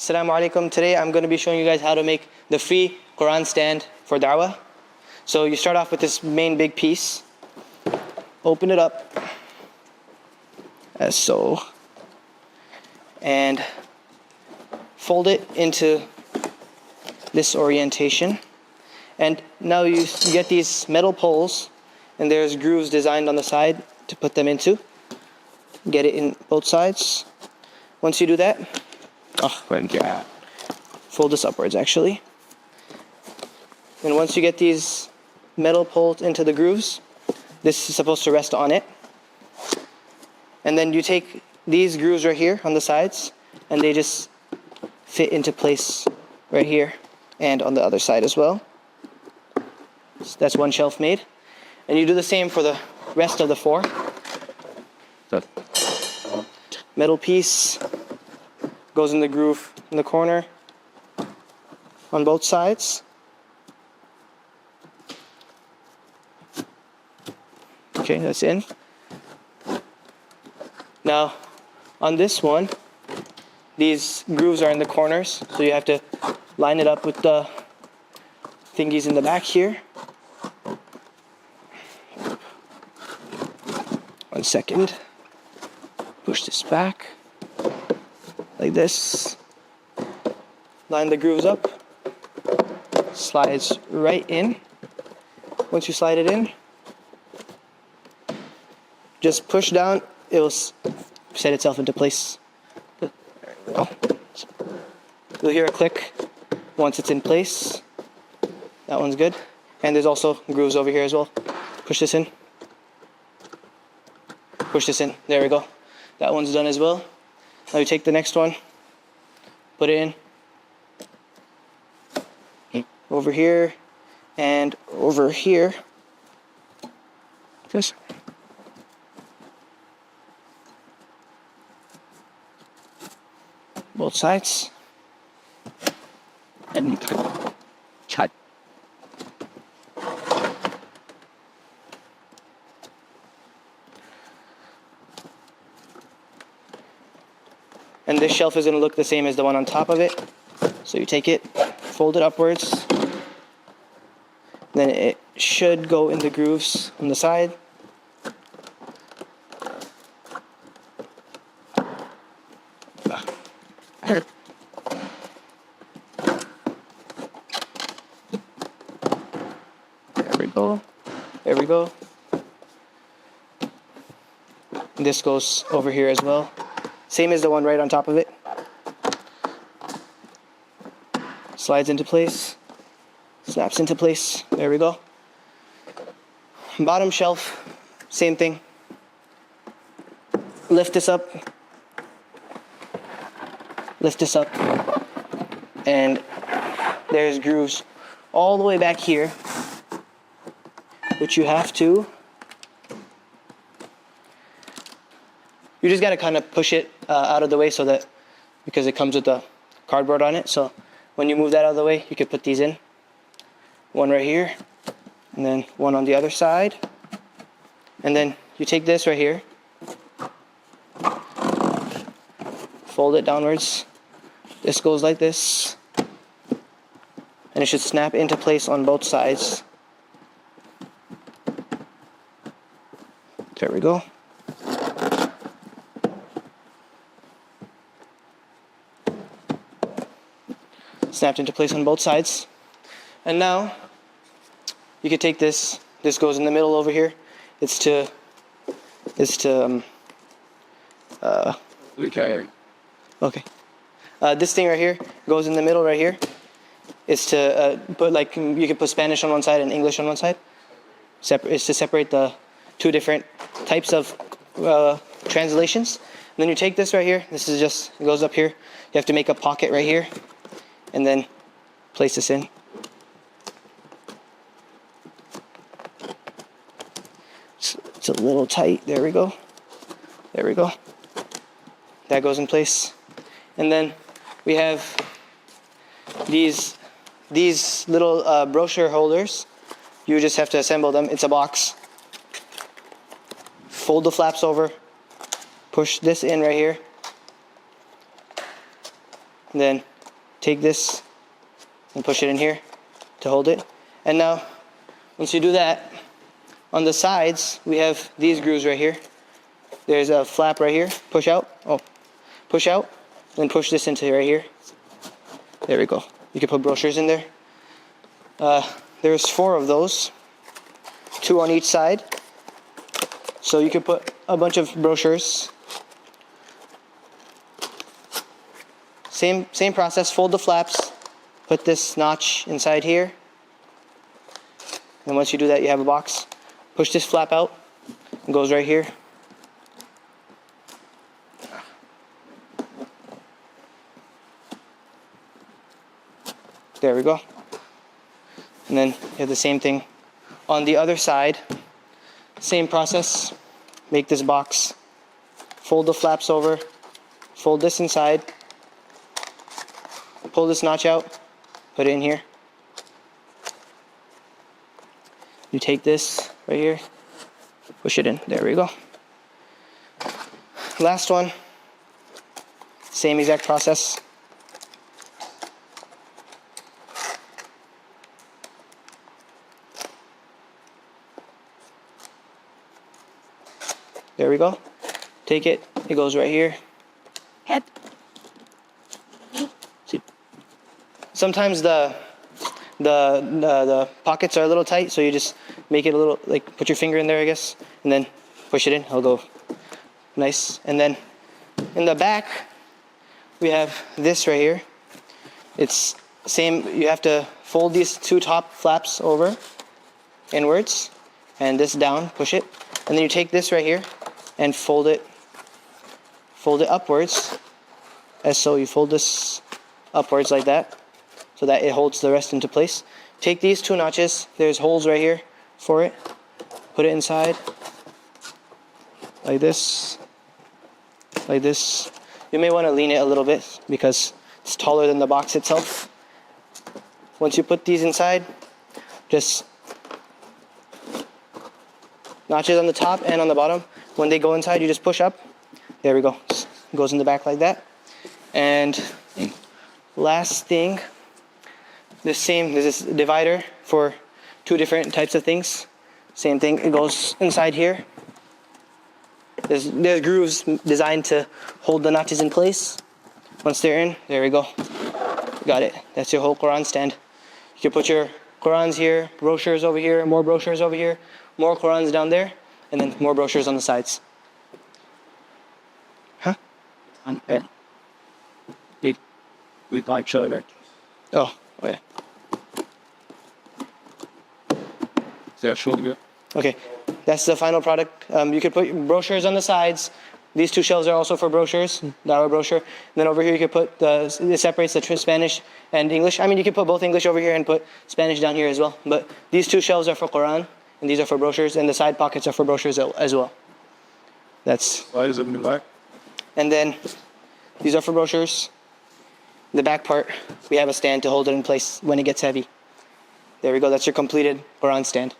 Assalamu alaikum. Today I'm going to be showing you guys how to make the free Quran stand for Dawah. So you start off with this main big piece. Open it up, as so. And fold it into this orientation. And now you get these metal poles, and there's grooves designed on the side to put them into. Get it in both sides. Once you do that, fold this upwards actually. And once you get these metal poles into the grooves, this is supposed to rest on it. And then you take these grooves right here on the sides, and they just fit into place right here and on the other side as well. So that's one shelf made. And you do the same for the rest of the four. Metal piece goes in the groove in the corner on both sides. Okay, that's in. Now, on this one, these grooves are in the corners, so you have to line it up with the thingies in the back here. One second. Push this back like this. Line the grooves up. Slides right in. Once you slide it in, just push down, it will set itself into place. There we go. You'll hear a click once it's in place. That one's good. And there's also grooves over here as well. Push this in. Push this in. There we go. That one's done as well. Now you take the next one, put it in. Over here and over here. This. Both sides. And cut. And this shelf is going to look the same as the one on top of it. So you take it, fold it upwards. Then it should go in the grooves on the side. There we go. There we go. And this goes over here as well. Same as the one right on top of it. Slides into place. Snaps into place. There we go. Bottom shelf, same thing. Lift this up. Lift this up. And there's grooves all the way back here, which you have to. You just gotta kind of push it out of the way so that, because it comes with the cardboard on it. So when you move that out of the way, you can put these in. One right here, and then one on the other side. And then you take this right here, fold it downwards. This goes like this. And it should snap into place on both sides. There we go. Snapped into place on both sides. And now you can take this. This goes in the middle over here. Okay. This thing right here goes in the middle right here. It's to put, like, you can put Spanish on one side and English on one side. It's to separate the two different types of translations. And then you take this right here. This is just, it goes up here. You have to make a pocket right here. And then place this in. It's a little tight. There we go. There we go. That goes in place. And then we have these little brochure holders. You just have to assemble them. It's a box. Fold the flaps over. Push this in right here. And then take this and push it in here to hold it. And now, once you do that, on the sides, we have these grooves right here. There's a flap right here. Push out. Oh, push out. Then push this into right here. There we go. You can put brochures in there. There's 4 of those, 2 on each side. So you can put a bunch of brochures. Same process. Fold the flaps. Put this notch inside here. And once you do that, you have a box. Push this flap out. It goes right here. There we go. And then you have the same thing on the other side. Same process. Make this box. Fold the flaps over. Fold this inside. Pull this notch out. Put it in here. You take this right here. Push it in. There we go. Last one. Same exact process. There we go. Take it. It goes right here. Head. See. Sometimes the pockets are a little tight, so you just make it a little, like, put your finger in there, I guess, and then push it in. It'll go nice. And then in the back, we have this right here. It's same. You have to fold these 2 top flaps over inwards, and this down. Push it, and then you take this right here and fold it upwards, as so. You fold this upwards like that, so that it holds the rest into place. Take these 2 notches. There's holes right here for it. Put it inside, like this, like this. You may want to lean it a little bit because it's taller than the box itself. Once you put these inside, just notches on the top and on the bottom. When they go inside, you just push up. There we go. It goes in the back like that. And last thing, there's this divider for 2 different types of things. Same thing, it goes inside here. There's grooves designed to hold the notches in place. Once they're in, there we go. Got it. That's your whole Quran stand. You can put your Qurans here, brochures over here, more brochures over here, more Qurans down there, and then more brochures on the sides. Huh? And we'd like show it. Oh, yeah. Okay, that's the final product. You could put brochures on the sides. These 2 shelves are also for brochures, Dawah brochure. And then over here you could put, it separates the Spanish and English. I mean, you could put both English over here and put Spanish down here as well. But these 2 shelves are for Quran, and these are for brochures, and the side pockets are for brochures as well. That's. Why is it in the back? And then these are for brochures. The back part, we have a stand to hold it in place when it gets heavy. There we go, that's your completed Quran stand.